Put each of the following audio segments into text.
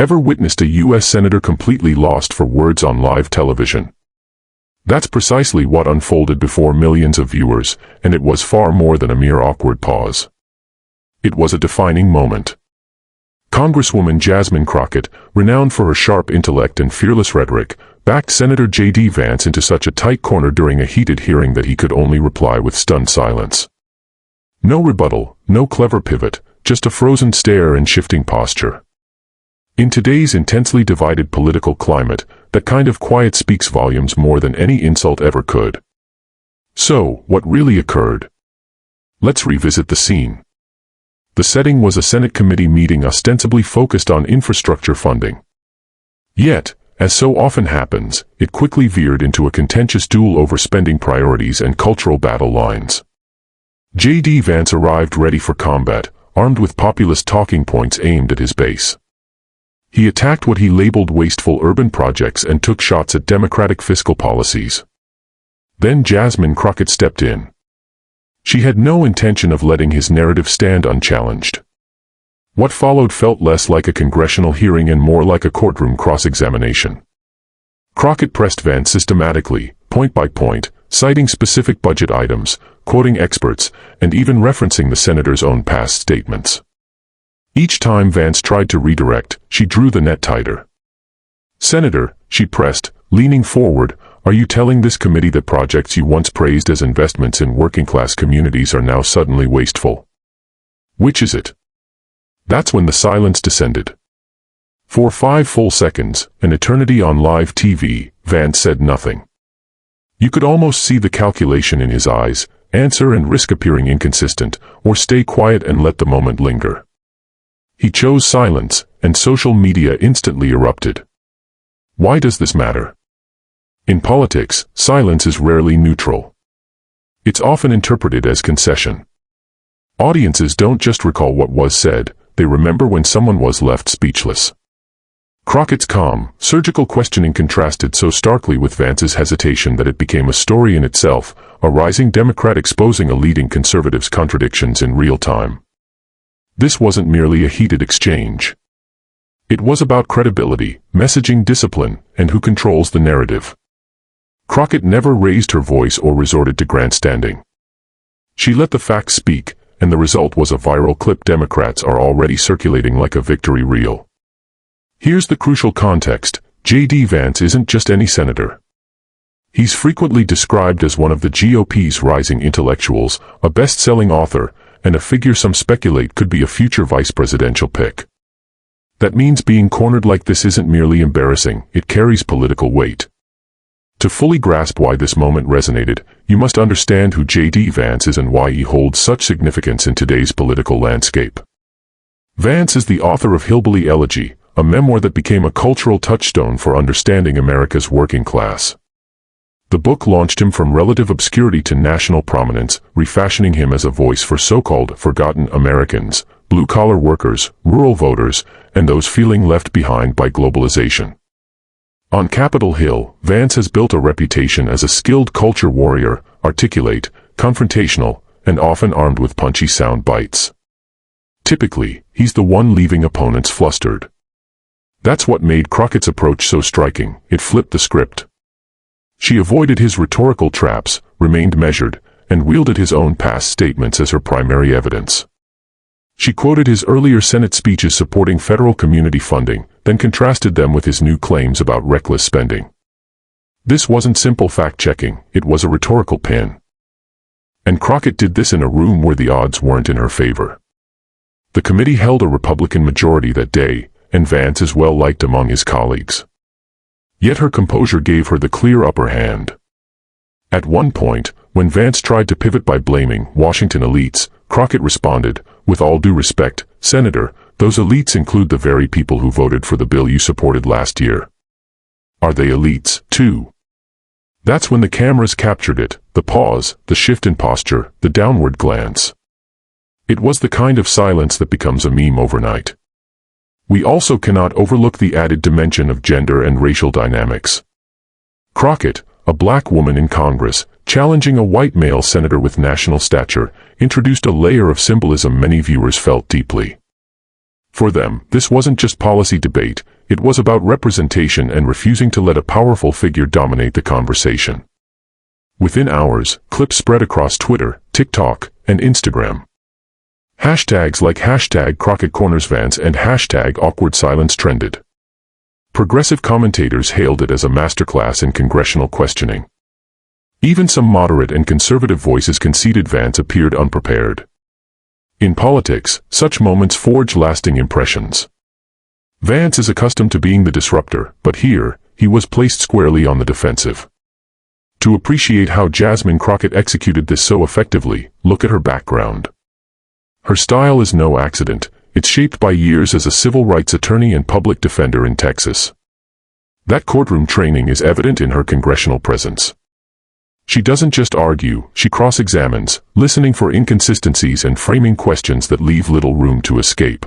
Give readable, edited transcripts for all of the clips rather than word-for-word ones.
Ever witnessed a U.S. senator completely lost for words on live television? That's precisely what unfolded before millions of viewers, and it was far more than a mere awkward pause. It was a defining moment. Congresswoman Jasmine Crockett, renowned for her sharp intellect and fearless rhetoric, backed Senator JD Vance into such a tight corner during a heated hearing that he could only reply with stunned silence. No rebuttal, no clever pivot, just a frozen stare and shifting posture. In today's intensely divided political climate, that kind of quiet speaks volumes more than any insult ever could. So, what really occurred? Let's revisit the scene. The setting was a Senate committee meeting ostensibly focused on infrastructure funding. Yet, as so often happens, it quickly veered into a contentious duel over spending priorities and cultural battle lines. JD Vance arrived ready for combat, armed with populist talking points aimed at his base. He attacked what he labeled wasteful urban projects and took shots at Democratic fiscal policies. Then Jasmine Crockett stepped in. She had no intention of letting his narrative stand unchallenged. What followed felt less like a congressional hearing and more like a courtroom cross-examination. Crockett pressed Vance systematically, point by point, citing specific budget items, quoting experts, and even referencing the senator's own past statements. Each time Vance tried to redirect, she drew the net tighter. "Senator," she pressed, leaning forward, "are you telling this committee that projects you once praised as investments in working-class communities are now suddenly wasteful? Which is it?" That's when the silence descended. For 5 full seconds, an eternity on live TV, Vance said nothing. You could almost see the calculation in his eyes: answer and risk appearing inconsistent, or stay quiet and let the moment linger. He chose silence, and social media instantly erupted. Why does this matter? In politics, silence is rarely neutral. It's often interpreted as concession. Audiences don't just recall what was said, they remember when someone was left speechless. Crockett's calm, surgical questioning contrasted so starkly with Vance's hesitation that it became a story in itself, a rising Democrat exposing a leading conservative's contradictions in real time. This wasn't merely a heated exchange. It was about credibility, messaging discipline, and who controls the narrative. Crockett never raised her voice or resorted to grandstanding. She let the facts speak, and the result was a viral clip Democrats are already circulating like a victory reel. Here's the crucial context: JD Vance isn't just any senator. He's frequently described as one of the GOP's rising intellectuals, a best-selling author, and a figure some speculate could be a future vice presidential pick. That means being cornered like this isn't merely embarrassing, it carries political weight. To fully grasp why this moment resonated, you must understand who JD Vance is and why he holds such significance in today's political landscape. Vance is the author of Hillbilly Elegy, a memoir that became a cultural touchstone for understanding America's working class. The book launched him from relative obscurity to national prominence, refashioning him as a voice for so-called forgotten Americans, blue-collar workers, rural voters, and those feeling left behind by globalization. On Capitol Hill, Vance has built a reputation as a skilled culture warrior, articulate, confrontational, and often armed with punchy sound bites. Typically, he's the one leaving opponents flustered. That's what made Crockett's approach so striking: it flipped the script. She avoided his rhetorical traps, remained measured, and wielded his own past statements as her primary evidence. She quoted his earlier Senate speeches supporting federal community funding, then contrasted them with his new claims about reckless spending. This wasn't simple fact-checking, it was a rhetorical pin. And Crockett did this in a room where the odds weren't in her favor. The committee held a Republican majority that day, and Vance is well liked among his colleagues. Yet her composure gave her the clear upper hand. At one point, when Vance tried to pivot by blaming Washington elites, Crockett responded, "With all due respect, Senator, those elites include the very people who voted for the bill you supported last year. Are they elites, too?" That's when the cameras captured it: the pause, the shift in posture, the downward glance. It was the kind of silence that becomes a meme overnight. We also cannot overlook the added dimension of gender and racial dynamics. Crockett, a black woman in Congress, challenging a white male senator with national stature, introduced a layer of symbolism many viewers felt deeply. For them, this wasn't just policy debate, it was about representation and refusing to let a powerful figure dominate the conversation. Within hours, clips spread across Twitter, TikTok, and Instagram. Hashtags like hashtag Crockett corners Vance and hashtag awkward silence trended. Progressive commentators hailed it as a masterclass in congressional questioning. Even some moderate and conservative voices conceded Vance appeared unprepared. In politics, such moments forge lasting impressions. Vance is accustomed to being the disruptor, but here, he was placed squarely on the defensive. To appreciate how Jasmine Crockett executed this so effectively, look at her background. Her style is no accident. It's shaped by years as a civil rights attorney and public defender in Texas. That courtroom training is evident in her congressional presence. She doesn't just argue, she cross-examines, listening for inconsistencies and framing questions that leave little room to escape.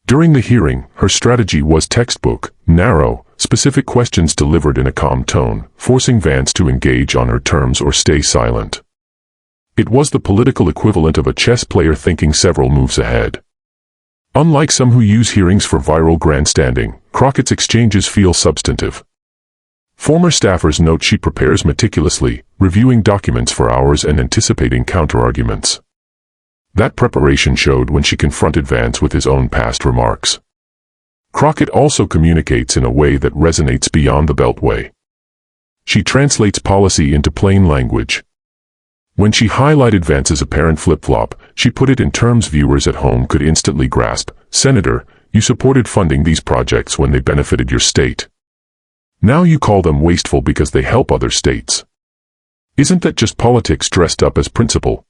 During the hearing, her strategy was textbook, narrow, specific questions delivered in a calm tone, forcing Vance to engage on her terms or stay silent. It was the political equivalent of a chess player thinking several moves ahead. Unlike some who use hearings for viral grandstanding, Crockett's exchanges feel substantive. Former staffers note she prepares meticulously, reviewing documents for hours and anticipating counterarguments. That preparation showed when she confronted Vance with his own past remarks. Crockett also communicates in a way that resonates beyond the Beltway. She translates policy into plain language. When she highlighted Vance's apparent flip-flop, she put it in terms viewers at home could instantly grasp. Senator, you supported funding these projects when they benefited your state. Now you call them wasteful because they help other states. Isn't that just politics dressed up as principle?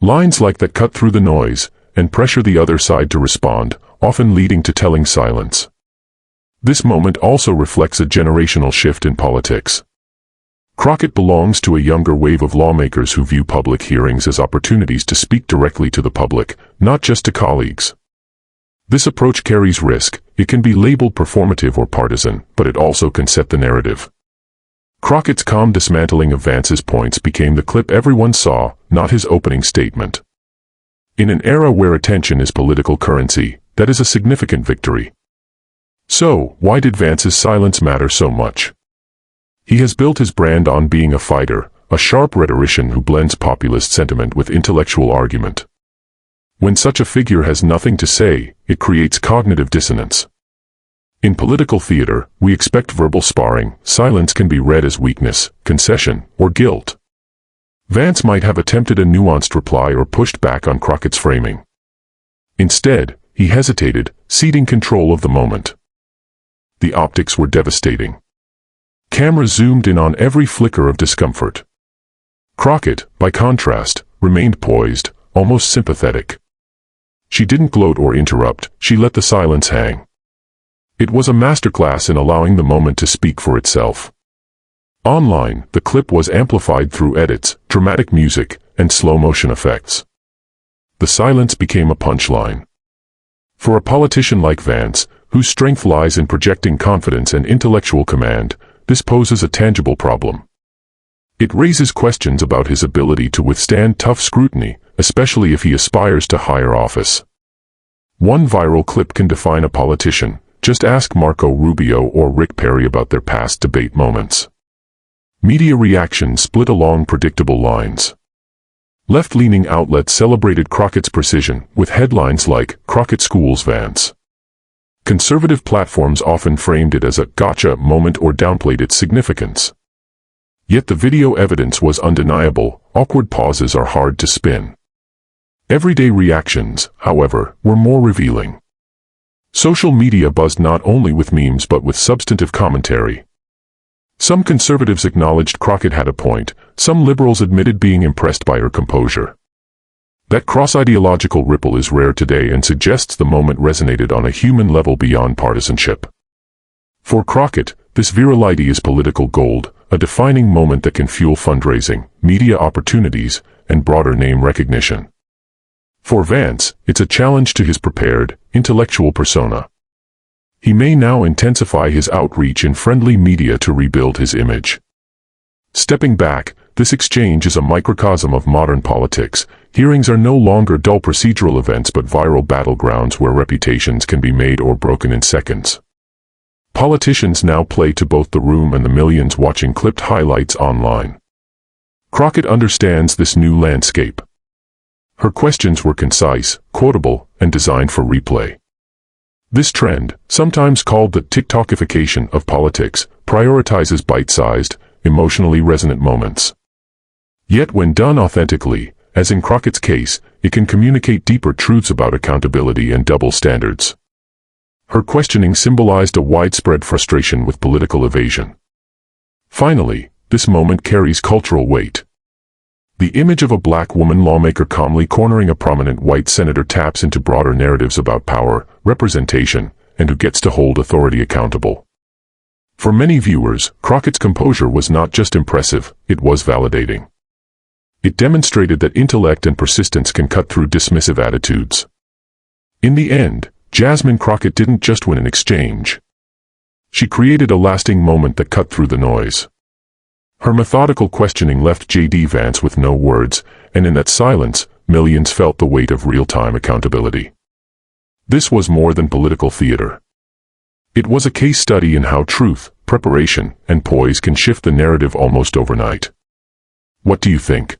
Lines like that cut through the noise and pressure the other side to respond, often leading to telling silence. This moment also reflects a generational shift in politics. Crockett belongs to a younger wave of lawmakers who view public hearings as opportunities to speak directly to the public, not just to colleagues. This approach carries risk. It can be labeled performative or partisan, but it also can set the narrative. Crockett's calm dismantling of Vance's points became the clip everyone saw, not his opening statement. In an era where attention is political currency, that is a significant victory. So, why did Vance's silence matter so much? He has built his brand on being a fighter, a sharp rhetorician who blends populist sentiment with intellectual argument. When such a figure has nothing to say, it creates cognitive dissonance. In political theater, we expect verbal sparring. Silence can be read as weakness, concession, or guilt. Vance might have attempted a nuanced reply or pushed back on Crockett's framing. Instead, he hesitated, ceding control of the moment. The optics were devastating. Cameras zoomed in on every flicker of discomfort. Crockett, by contrast, remained poised, almost sympathetic. She didn't gloat or interrupt, she let the silence hang. It was a masterclass in allowing the moment to speak for itself. Online, the clip was amplified through edits, dramatic music, and slow-motion effects. The silence became a punchline. For a politician like Vance, whose strength lies in projecting confidence and intellectual command, this poses a tangible problem. It raises questions about his ability to withstand tough scrutiny, especially if he aspires to higher office. One viral clip can define a politician. Just ask Marco Rubio or Rick Perry about their past debate moments. Media reaction split along predictable lines. Left-leaning outlets celebrated Crockett's precision, with headlines like, "Crockett schools Vance." Conservative platforms often framed it as a gotcha moment or downplayed its significance. Yet the video evidence was undeniable. Awkward pauses are hard to spin. Everyday reactions, however, were more revealing. Social media buzzed not only with memes but with substantive commentary. Some conservatives acknowledged Crockett had a point, some liberals admitted being impressed by her composure. That cross-ideological ripple is rare today and suggests the moment resonated on a human level beyond partisanship. For Crockett, this virality is political gold, a defining moment that can fuel fundraising, media opportunities, and broader name recognition. For Vance, it's a challenge to his prepared, intellectual persona. He may now intensify his outreach in friendly media to rebuild his image. Stepping back, this exchange is a microcosm of modern politics. Hearings are no longer dull procedural events but viral battlegrounds where reputations can be made or broken in seconds. Politicians now play to both the room and the millions watching clipped highlights online. Crockett understands this new landscape. Her questions were concise, quotable, and designed for replay. This trend, sometimes called the TikTokification of politics, prioritizes bite-sized, emotionally resonant moments. Yet when done authentically, as in Crockett's case, it can communicate deeper truths about accountability and double standards. Her questioning symbolized a widespread frustration with political evasion. Finally, this moment carries cultural weight. The image of a black woman lawmaker calmly cornering a prominent white senator taps into broader narratives about power, representation, and who gets to hold authority accountable. For many viewers, Crockett's composure was not just impressive, it was validating. It demonstrated that intellect and persistence can cut through dismissive attitudes. In the end, Jasmine Crockett didn't just win an exchange. She created a lasting moment that cut through the noise. Her methodical questioning left JD Vance with no words, and in that silence, millions felt the weight of real-time accountability. This was more than political theater. It was a case study in how truth, preparation, and poise can shift the narrative almost overnight. What do you think?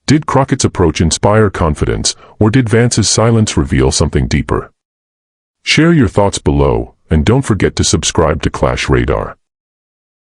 Did Crockett's approach inspire confidence, or did Vance's silence reveal something deeper? Share your thoughts below, and don't forget to subscribe to Clash Radar.